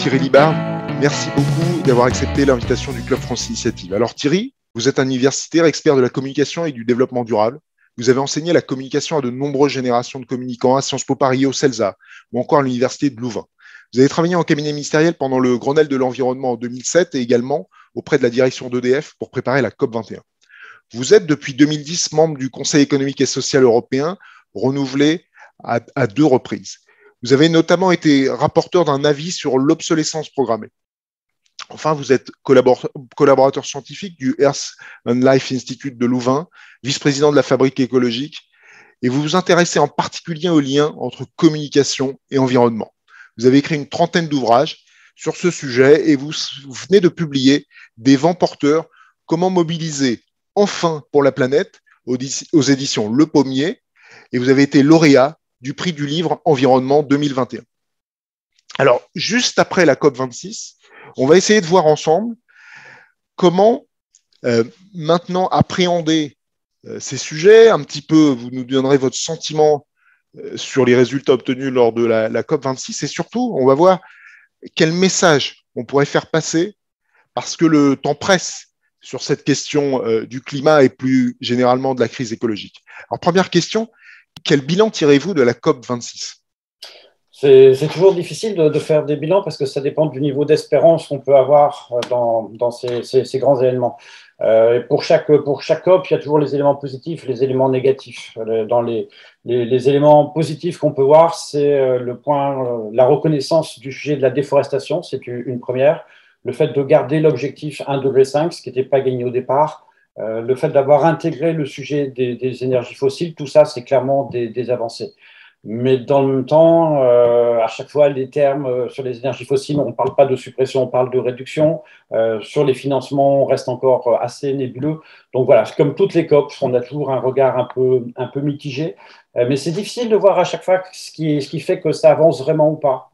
Thierry Libard, merci beaucoup d'avoir accepté l'invitation du Club France Initiative. Alors Thierry, vous êtes un universitaire expert de la communication et du développement durable. Vous avez enseigné la communication à de nombreuses générations de communicants à Sciences Po Paris, au CELSA ou encore à l'Université de Louvain. Vous avez travaillé en cabinet ministériel pendant le Grenelle de l'environnement en 2007 et également auprès de la direction d'EDF pour préparer la COP 21. Vous êtes depuis 2010 membre du Conseil économique et social européen, renouvelé à 2 reprises. Vous avez notamment été rapporteur d'un avis sur l'obsolescence programmée. Enfin, vous êtes collaborateur scientifique du Earth and Life Institute de Louvain, vice-président de la Fabrique écologique, et vous vous intéressez en particulier aux liens entre communication et environnement. Vous avez écrit une trentaine d'ouvrages sur ce sujet et vous venez de publier Des vents porteurs, comment mobiliser enfin pour la planète aux éditions Le Pommier, et vous avez été lauréat du prix du livre Environnement 2021. Alors, juste après la COP26, on va essayer de voir ensemble comment maintenant appréhender ces sujets. Un petit peu, vous nous donnerez votre sentiment sur les résultats obtenus lors de la COP26 et surtout, on va voir quel message on pourrait faire passer parce que le temps presse sur cette question du climat et plus généralement de la crise écologique. Alors, première question, quel bilan tirez-vous de la COP26 ? C'est toujours difficile de faire des bilans parce que ça dépend du niveau d'espérance qu'on peut avoir dans ces grands événements. Pour chaque COP, il y a toujours les éléments positifs et les éléments négatifs. Dans les éléments positifs qu'on peut voir, c'est la reconnaissance du sujet de la déforestation, c'est une première. Le fait de garder l'objectif 1,5 degré, ce qui n'était pas gagné au départ. Le fait d'avoir intégré le sujet des énergies fossiles, tout ça, c'est clairement des avancées. Mais dans le même temps, à chaque fois, les termes sur les énergies fossiles, on ne parle pas de suppression, on parle de réduction. Sur les financements, on reste encore assez nébuleux. Donc voilà, comme toutes les COP, on a toujours un regard un peu mitigé. Mais c'est difficile de voir à chaque fois ce qui fait que ça avance vraiment ou pas.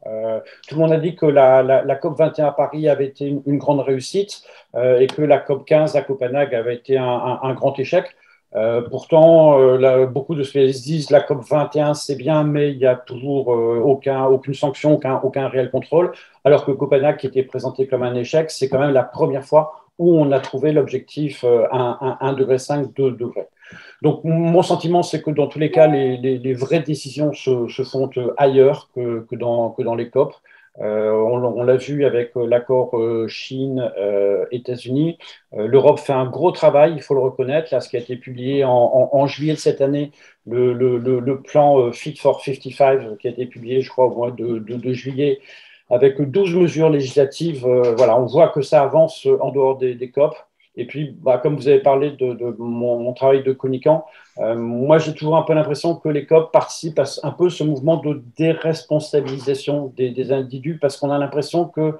Tout le monde a dit que la COP 21 à Paris avait été une grande réussite et que la COP 15 à Copenhague avait été un grand échec. Pourtant, beaucoup de spécialistes disent la COP 21 c'est bien, mais il n'y a toujours aucune sanction, aucun réel contrôle. Alors que Copenhague, qui était présenté comme un échec, c'est quand même la première fois où on a trouvé l'objectif 1,5 degré, 2 degrés. Donc, mon sentiment, c'est que dans tous les cas, les vraies décisions se font ailleurs que dans les COP. On l'a vu avec l'accord Chine-États-Unis. L'Europe fait un gros travail, il faut le reconnaître. Là, ce qui a été publié en juillet de cette année, le plan Fit for 55, qui a été publié, je crois, au mois de juillet, avec 12 mesures législatives. Voilà, on voit que ça avance en dehors des COP. Et puis, comme vous avez parlé de mon travail de communicant, moi, j'ai toujours un peu l'impression que les COP participent à un peu ce mouvement de déresponsabilisation des individus parce qu'on a l'impression que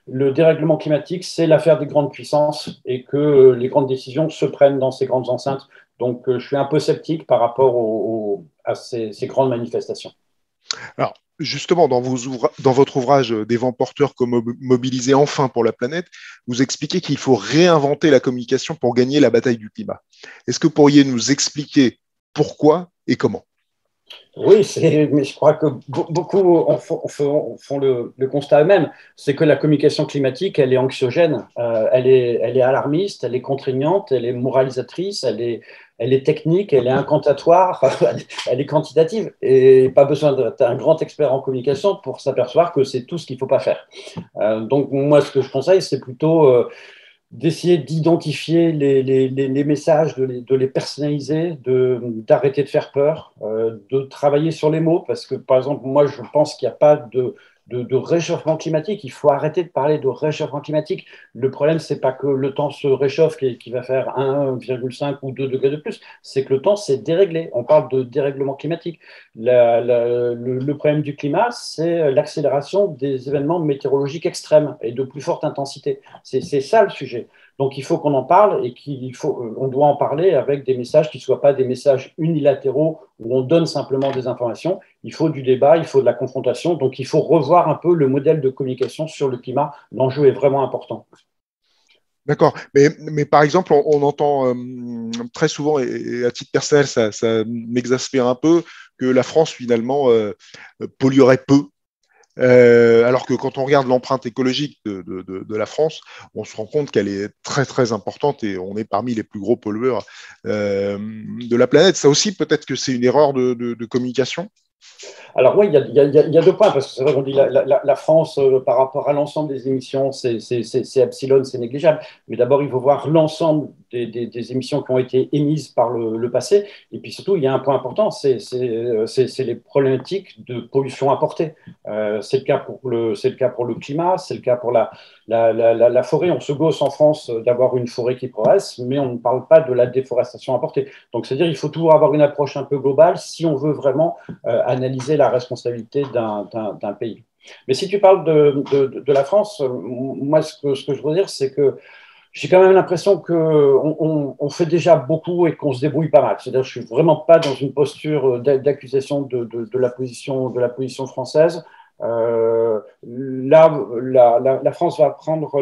le dérèglement climatique, c'est l'affaire des grandes puissances et que les grandes décisions se prennent dans ces grandes enceintes. Donc, je suis un peu sceptique par rapport à ces grandes manifestations. Alors, justement, dans votre ouvrage Des vents porteurs, comment mobiliser enfin pour la planète, vous expliquez qu'il faut réinventer la communication pour gagner la bataille du climat. Est-ce que vous pourriez nous expliquer pourquoi et comment ? Oui, mais je crois que beaucoup font le constat eux-mêmes. C'est que la communication climatique, elle est anxiogène, elle est alarmiste, elle est contraignante, elle est moralisatrice, elle est technique, elle est incantatoire, elle est quantitative. Et pas besoin d'être un grand expert en communication pour s'apercevoir que c'est tout ce qu'il ne faut pas faire. Donc, moi, ce que je conseille, c'est plutôt d'essayer d'identifier les messages, de les personnaliser, d'arrêter de faire peur, de travailler sur les mots, parce que, par exemple, moi, je pense qu'il n'y a pas de réchauffement climatique. Il faut arrêter de parler de réchauffement climatique. Le problème, c'est pas que le temps se réchauffe, qui va faire 1,5 ou 2 degrés de plus, c'est que le temps s'est déréglé. On parle de dérèglement climatique. Le problème du climat, c'est l'accélération des événements météorologiques extrêmes et de plus forte intensité. C'est ça le sujet. Donc il faut qu'on en parle et on doit en parler avec des messages qui ne soient pas des messages unilatéraux où on donne simplement des informations. Il faut du débat, il faut de la confrontation. Donc il faut revoir un peu le modèle de communication sur le climat. L'enjeu est vraiment important. D'accord. Mais par exemple, on entend très souvent, et à titre personnel, ça m'exaspère un peu, que la France, finalement, polluerait peu. Alors que quand on regarde l'empreinte écologique de la France, on se rend compte qu'elle est très très importante et on est parmi les plus gros pollueurs de la planète. Ça aussi, peut-être que c'est une erreur de communication. Alors oui, il y a deux points, parce que c'est vrai qu'on dit la France, par rapport à l'ensemble des émissions, c'est epsilon, c'est négligeable. Mais d'abord, il faut voir l'ensemble des émissions qui ont été émises par le passé. Et puis surtout, il y a un point important, c'est les problématiques de pollution importée. C'est le cas pour le climat, c'est le cas pour la forêt. On se gosse en France d'avoir une forêt qui progresse, mais on ne parle pas de la déforestation importée. Donc, c'est-à-dire qu'il faut toujours avoir une approche un peu globale si on veut vraiment analyser la responsabilité d'un pays. Mais si tu parles de la France, moi, ce que je veux dire, c'est que j'ai quand même l'impression qu'on fait déjà beaucoup et qu'on se débrouille pas mal. C'est-à-dire que je ne suis vraiment pas dans une posture d'accusation de la position française. Là, la France va prendre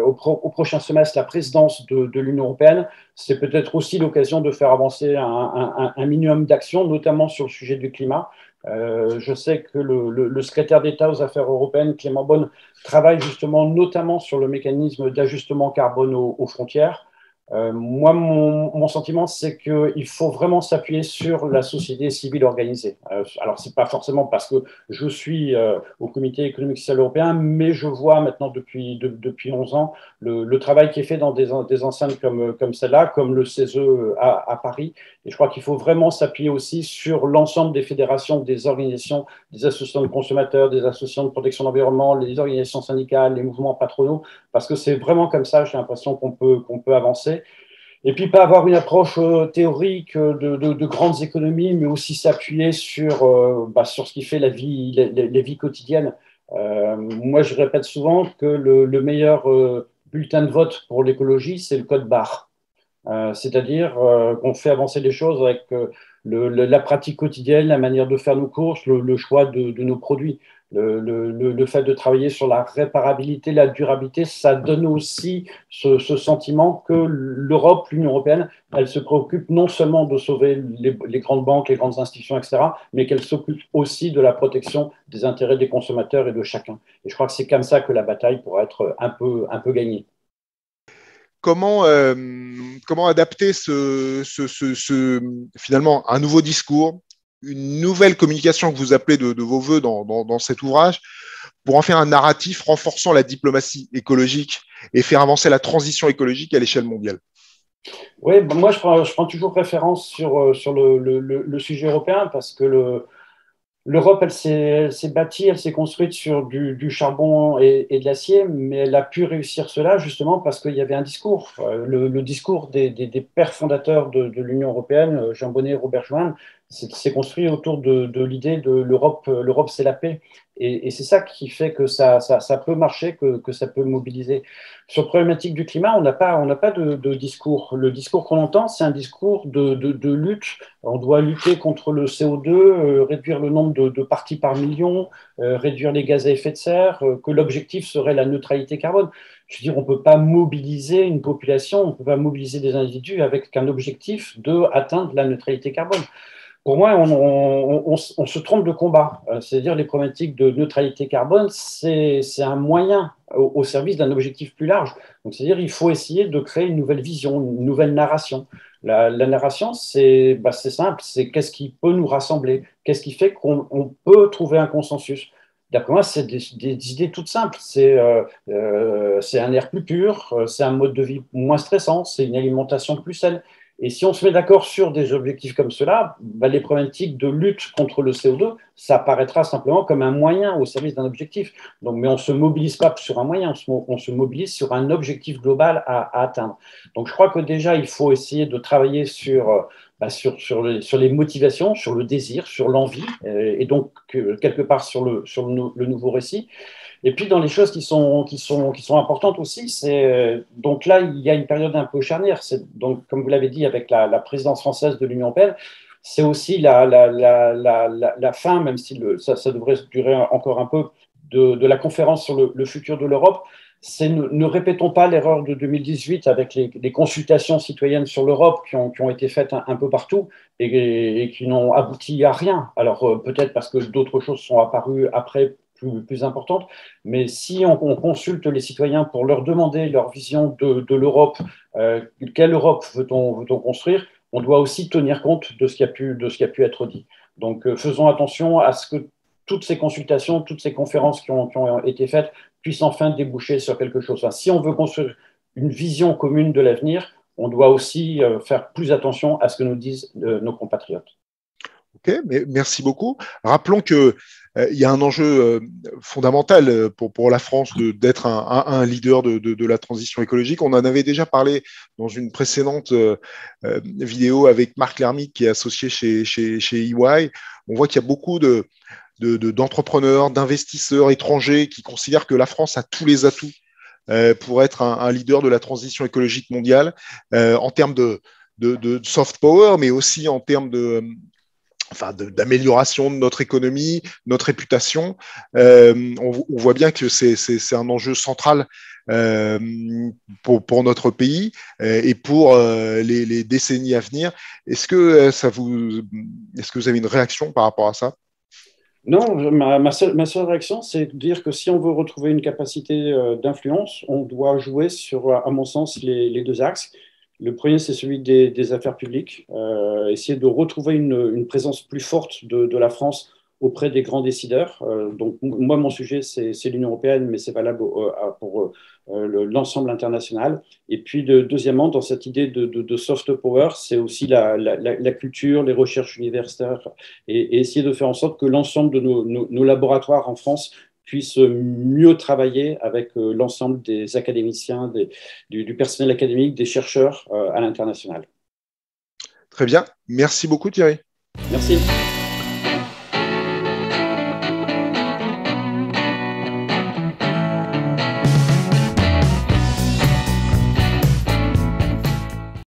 au prochain semestre la présidence de l'Union européenne. C'est peut-être aussi l'occasion de faire avancer un minimum d'actions, notamment sur le sujet du climat. Je sais que le secrétaire d'État aux Affaires européennes, Clément Beaune, travaille justement notamment sur le mécanisme d'ajustement carbone aux frontières. Moi, mon sentiment, c'est qu'il faut vraiment s'appuyer sur la société civile organisée. Alors, ce n'est pas forcément parce que je suis au Comité économique et social européen, mais je vois maintenant depuis 11 ans le travail qui est fait dans des enceintes comme celle-là, comme le CESE à Paris. Et je crois qu'il faut vraiment s'appuyer aussi sur l'ensemble des fédérations, des organisations, des associations de consommateurs, des associations de protection de l'environnement, les organisations syndicales, les mouvements patronaux, parce que c'est vraiment comme ça, j'ai l'impression qu'on peut avancer. Et puis, pas avoir une approche théorique de grandes économies, mais aussi s'appuyer sur ce qui fait les vies quotidiennes. Moi, je répète souvent que le meilleur bulletin de vote pour l'écologie, c'est le code barre. C'est-à-dire qu'on fait avancer les choses avec la pratique quotidienne, la manière de faire nos courses, le choix de nos produits. Le fait de travailler sur la réparabilité, la durabilité, ça donne aussi ce sentiment que l'Europe, l'Union européenne, elle se préoccupe non seulement de sauver les grandes banques, les grandes institutions, etc., mais qu'elle s'occupe aussi de la protection des intérêts des consommateurs et de chacun. Et je crois que c'est comme ça que la bataille pourra être un peu gagnée. Comment adapter finalement un nouveau discours, une nouvelle communication que vous appelez de vos voeux dans cet ouvrage, pour en faire un narratif renforçant la diplomatie écologique et faire avancer la transition écologique à l'échelle mondiale? Oui, ben moi je prends toujours référence sur le sujet européen parce que l'Europe, elle s'est bâtie, elle s'est construite sur du charbon et de l'acier, mais elle a pu réussir cela justement parce qu'il y avait un discours. Le discours des pères fondateurs de l'Union européenne, Jean Monnet et Robert Schuman, s'est construit autour de l'idée de l'Europe. L'Europe, c'est la paix. Et c'est ça qui fait que ça peut marcher, que ça peut mobiliser. Sur la problématique du climat, on n'a pas de discours. Le discours qu'on entend, c'est un discours de lutte. On doit lutter contre le CO2, réduire le nombre de parties par million, réduire les gaz à effet de serre, que l'objectif serait la neutralité carbone. Je veux dire, on ne peut pas mobiliser une population, on ne peut pas mobiliser des individus avec un objectif d'atteindre la neutralité carbone. Pour moi, on se trompe de combat. C'est-à-dire les problématiques de neutralité carbone, c'est un moyen au service d'un objectif plus large. Donc, c'est-à-dire il faut essayer de créer une nouvelle vision, une nouvelle narration. La narration, c'est simple, c'est qu'est-ce qui peut nous rassembler, qu'est-ce qui fait qu'on peut trouver un consensus. D'après moi, c'est des idées toutes simples. C'est un air plus pur, c'est un mode de vie moins stressant, c'est une alimentation plus saine. Et si on se met d'accord sur des objectifs comme cela, les problématiques de lutte contre le CO2, ça apparaîtra simplement comme un moyen au service d'un objectif. Donc, mais on ne se mobilise pas sur un moyen, on se mobilise sur un objectif global à atteindre. Donc je crois que déjà, il faut essayer de travailler sur les motivations, sur le désir, sur l'envie, et donc quelque part sur le nouveau récit. Et puis, dans les choses qui sont importantes aussi, c'est donc là, il y a une période un peu charnière. Donc, comme vous l'avez dit, avec la présidence française de l'Union européenne, c'est aussi la fin, même si ça devrait durer encore un peu, de la conférence sur le futur de l'Europe. C'est ne répétons pas l'erreur de 2018 avec les consultations citoyennes sur l'Europe qui ont été faites un peu partout et qui n'ont abouti à rien. Alors peut-être parce que d'autres choses sont apparues après plus importante. Mais si on consulte les citoyens pour leur demander leur vision de l'Europe, quelle Europe veut-on construire, on doit aussi tenir compte de ce qui a pu être dit. Donc, faisons attention à ce que toutes ces consultations, toutes ces conférences qui ont été faites puissent enfin déboucher sur quelque chose. Enfin, si on veut construire une vision commune de l'avenir, on doit aussi faire plus attention à ce que nous disent nos compatriotes. Ok, merci beaucoup. Rappelons qu'il y a un enjeu fondamental pour la France d'être un leader de la transition écologique. On en avait déjà parlé dans une précédente vidéo avec Marc Lermite, qui est associé chez EY. On voit qu'il y a beaucoup d'entrepreneurs, d'investisseurs étrangers qui considèrent que la France a tous les atouts pour être un leader de la transition écologique mondiale en termes de soft power, mais aussi en termes d'amélioration de notre économie, notre réputation. On voit bien que c'est un enjeu central pour notre pays et pour les décennies à venir. Est-ce que vous avez une réaction par rapport à ça? Non, ma seule réaction, c'est de dire que si on veut retrouver une capacité d'influence, on doit jouer sur, à mon sens, les deux axes. Le premier, c'est celui des affaires publiques. Essayer de retrouver une présence plus forte de la France auprès des grands décideurs. Donc, moi, mon sujet, c'est l'Union européenne, mais c'est valable pour l'ensemble international. Et puis, deuxièmement, dans cette idée de soft power, c'est aussi la culture, les recherches universitaires, et essayer de faire en sorte que l'ensemble de nos laboratoires en France puissent mieux travailler avec l'ensemble des académiciens, du personnel académique, des chercheurs à l'international. Très bien. Merci beaucoup, Thierry. Merci.